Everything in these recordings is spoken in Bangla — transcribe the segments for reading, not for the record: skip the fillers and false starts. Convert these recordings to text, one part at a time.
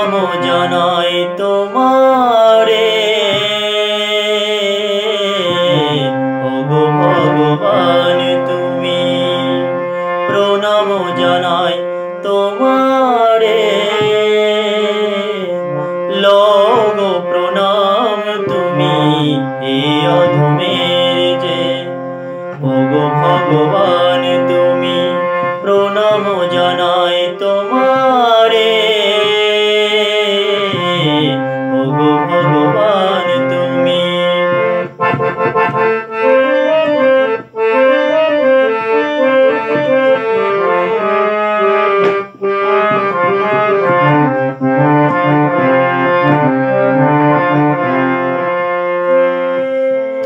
প্রণাম জানাই তোমারে ওগো ভগবান তুমি প্রণাম জানাই তোমারে লগো প্রণাম তুমি এই অধমের যে ওগো ভগবান তুমি প্রণাম জানাই তোমারে ওগো ভগবান তুমি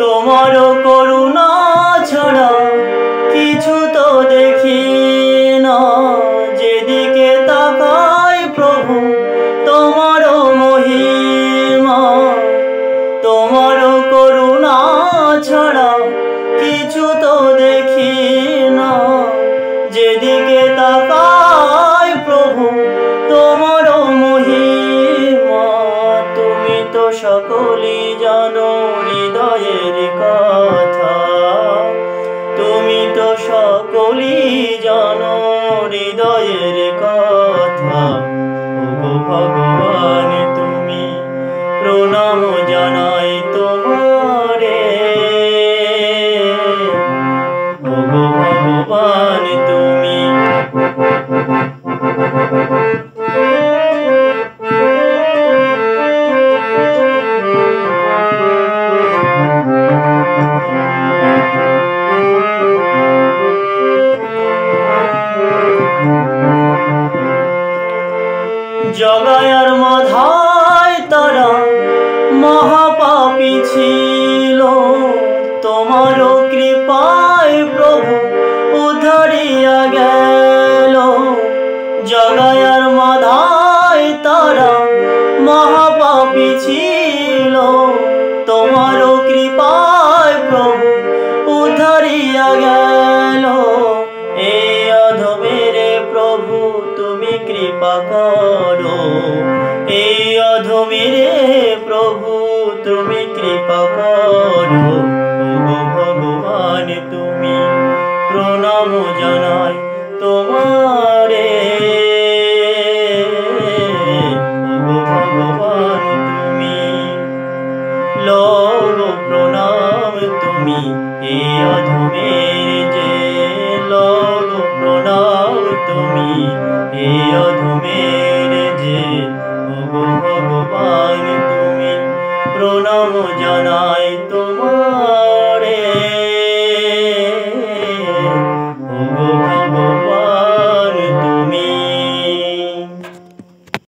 তোমার করুণা ছাড়া কিছু তো দেখি না যেদিকে তাকাই প্রভু তোমার মহিমা তোমার করুণা ছাড়া কিছু তো দেখি না যেদিকে তাকাই প্রভু তোমার মহিমা তুমি তো সকলই জানো হৃদয়ের কথা তুমি তো সকলই জানো হৃদয়ের কথা ওগো ভগবান তুমি প্রণাম জানাই তোমারে ওগো ভগবান তুমি জগায়ার মাথায় তারা মহাপাপী ছিল তোমার কৃপায় প্রভু উদ্ধারিয়া গেল জগায়ার মাথায় তারা মহাপাপী ছিল তোমার কৃপায় প্রভু উদ্ধারিয়া গেল এই অধমের প্রভু তুমি কৃপা করো এই অধমের প্রভু তুমি কৃপা করো ওগো ভগবান তুমি প্রণাম জানাই তোমারে ওগো ভগবান তুমি লগো প্রণাম তুমি এই অধমের যে লগো প্রণাম তুমি এই অধমের যে ওগো ভগবান তুমি প্রণাম জানাই তোমারে